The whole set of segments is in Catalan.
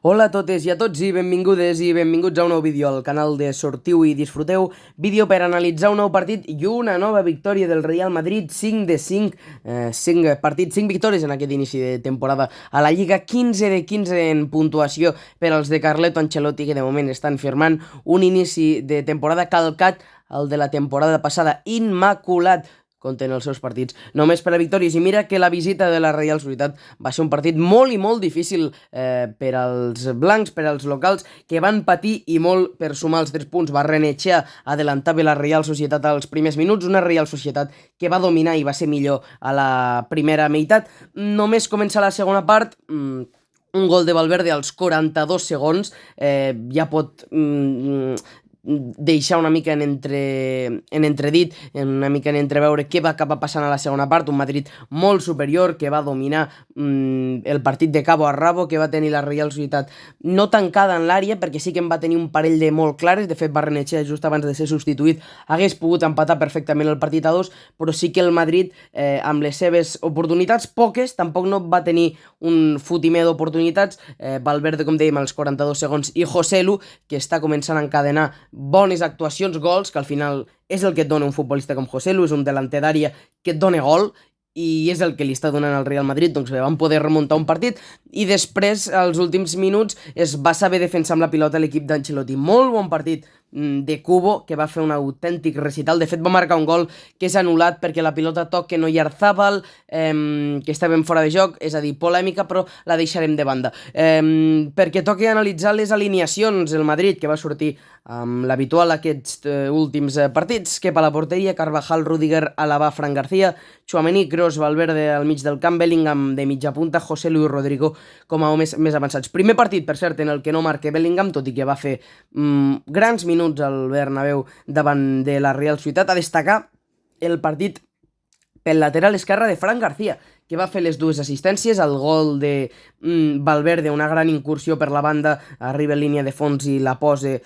Hola a totes i a tots i benvingudes i benvinguts a un nou vídeo al canal de Sortiu i Disfruteu. Vídeo per analitzar un nou partit i una nova victòria del Real Madrid, 5 de 5, 5 partits, 5 victòries en aquest inici de temporada a la Lliga, 15 de 15 en puntuació per als de Carleto Ancelotti, que de moment estan firmant un inici de temporada calcat al de la temporada passada, immaculat compten els seus partits només per a victòries. I mira que la visita de la Reial Societat va ser un partit molt i molt difícil per als blancs, per als locals, que van patir i molt per sumar els 3 punts. Barrenetxea adelantava la Reial Societat als primers minuts, una Reial Societat que va dominar i va ser millor a la primera meitat. Només comença la segona part, un gol de Valverde als 42 segons ja pot deixar una mica en entredit, una mica en entreveure què va acabar passant a la segona part. Un Madrid molt superior, que va dominar el partit de cabo a rabo, que va tenir la Reial Societat no tancada en l'àrea, perquè sí que en va tenir un parell de molt clares. De fet, Barrenetxea, just abans de ser substituït, hagués pogut empatar perfectament el partit a 2, però sí que el Madrid, amb les seves oportunitats, poques, tampoc no va tenir un fotimer d'oportunitats. Valverde, com dèiem, als 42 segons, i Joselu, que està començant a encadenar bones actuacions, gols, que al final és el que et dona un futbolista com Joselu, és un delanter d'àrea que et dona gol, i és el que li està donant al Real Madrid. Doncs bé, van poder remuntar un partit i després, als últims minuts, es va saber defensar amb la pilota l'equip d'Ancelotti. Molt bon partit de Kubo, que va fer un autèntic recital. De fet, va marcar un gol que és anul·lat perquè la pilota toca no Oyarzabal, que estava en fora de joc, és a dir, polèmica, però la deixarem de banda. Perquè toca analitzar les alineacions. El Madrid, que va sortir amb l'habitual aquests últims partits: Kepa a la porteria, Carvajal, Rüdiger, Alaba, Fran García, Tchouaméni, Kroos, Valverde al mig del camp, Bellingham de mitja punta, Joselu i Rodrigo com a homes més avançats. Primer partit, per cert, en el que no marca Bellingham, tot i que va fer grans minuts al Bernabéu davant de la Real Societat. A destacar el partit pel lateral esquerre de Fran García, que va fer les dues assistències. El gol de Valverde, una gran incursió per la banda, arriba en línia de fons i la posa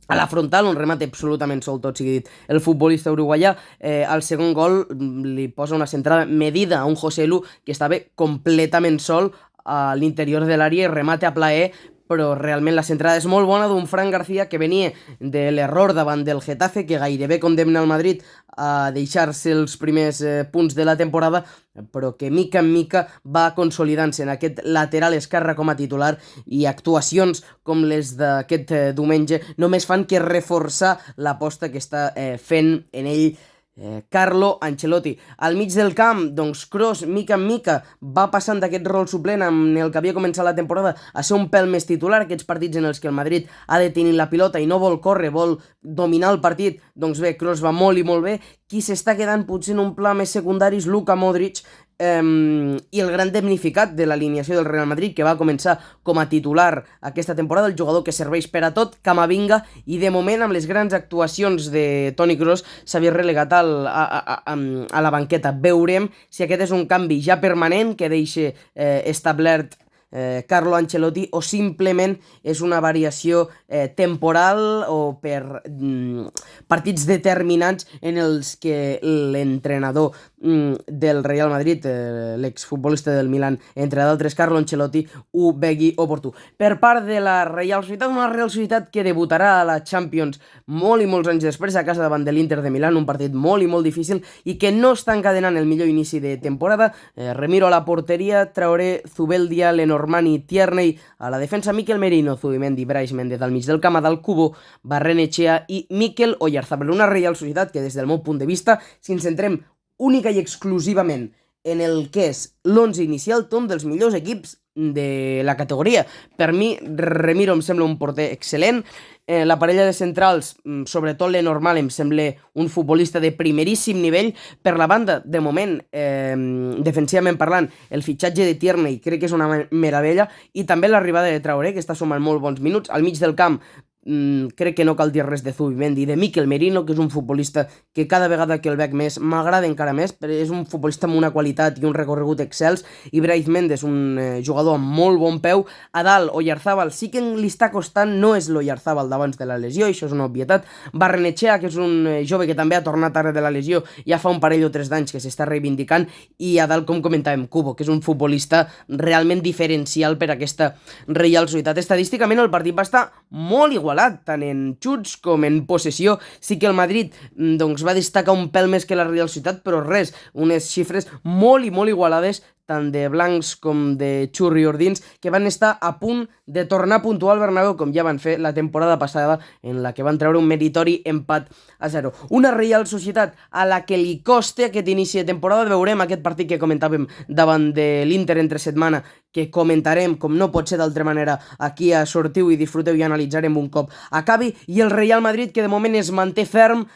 a la frontal, un remate absolutament sol, tot sigui dit, el futbolista uruguaià. Al segon gol li posa una centrada medida a un Joselu que estava completament sol a l'interior de l'àrea i remate a plaer, però realment la centrada és molt bona d'un Fran García que venia de l'error davant del Getafe, que gairebé condemna el Madrid a deixar-se els primers punts de la temporada, però que mica en mica va consolidant-se en aquest lateral esquerre com a titular, i actuacions com les d'aquest diumenge només fan que reforçar l'aposta que està fent en ell Carlo Ancelotti. Al mig del camp, doncs Kroos, mica en mica, va passant d'aquest rol suplent amb el que havia començat la temporada a ser un pèl més titular. Aquests partits en els que el Madrid ha de tenir la pilota i no vol córrer, vol dominar el partit, doncs bé, Kroos va molt i molt bé. Qui s'està quedant potser en un pla més secundari és Luka Modric, i el gran damnificat de l'alineació del Real Madrid, que va començar com a titular aquesta temporada, el jugador que serveix per a tot, Camavinga, i de moment amb les grans actuacions de Toni Kroos s'havia relegat a la banqueta. Veurem si aquest és un canvi ja permanent que deixa establert Carlo Ancelotti, o simplement és una variació temporal o per partits determinats en els que l'entrenador del Real Madrid, l'exfutbolista del Milan, entre d'altres, Carlo Ancelotti, ho vegi oportú. Per part de la Real Societat, una Real Societat que debutarà a la Champions molt i molts anys després a casa davant de l'Inter de Milán, un partit molt i molt difícil i que no està encadenant el millor inici de temporada. Remiro a la porteria, Traoré, Zubeldia, Lenormand, Tierney a la defensa, Mikel Merino, Zubimendi, Brais Méndez al mig del camp, Adal Kubo, Barrenetxea i Mikel Oyarzabal. Una Real Societat que, des del meu punt de vista, si ens centrem única i exclusivament en el que és l'11 inicial, té un dels millors equips de la categoria. Per mi, Remiro em sembla un porter excel·lent. La parella de centrals, sobretot Lenormand, em sembla un futbolista de primeríssim nivell. Per la banda, de moment, defensivament parlant, el fitxatge de Tierney crec que és una meravella, i també l'arribada de Traoré, que està sumant molt bons minuts. Al mig del camp, crec que no cal dir res de Zubimendi, de Mikel Merino, que és un futbolista que cada vegada que el veig més m'agrada encara més, però és un futbolista amb una qualitat i un recorregut excels, i Brais Méndez, un jugador amb molt bon peu. A dalt, Oyarzábal sí que li està costant, no és l'Oyarzabal d'abans de la lesió, això és una obvietat. Barrenetxea, que és un jove que també ha tornat ara de la lesió, ja fa un parell o 3 d'anys que s'està reivindicant, i a dalt, com comentàvem, Kubo, que és un futbolista realment diferencial per aquesta Reial Societat. Estadísticament el partit va estar molt igualat, tant en xuts com en possessió. Sí que el Madrid doncs, va destacar un pèl més que la Reial Societat, però res, unes xifres molt i molt igualades, tant de blancs com de xurriordins, que van estar a punt de tornar a puntuar al Bernabéu, com ja van fer la temporada passada, en la que van treure un meritori empat a 0. Una Reial Societat a la que li costa aquest inici de temporada. Veurem aquest partit que comentàvem davant de l'Inter entre setmana, que comentarem, com no pot ser d'altra manera, aquí a Sortiu i Disfruteu, i analitzarem un cop acabi, i el Real Madrid, que de moment es manté ferm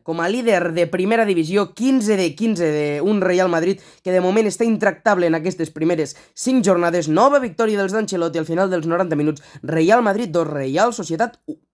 com a líder de primera divisió, 15 de 15 d'un Real Madrid que de moment està intractable en aquestes primeres 5 jornades. Nova victòria dels d'Ancelotti al final dels 90 minuts. Real Madrid 2, Reial Societat 1.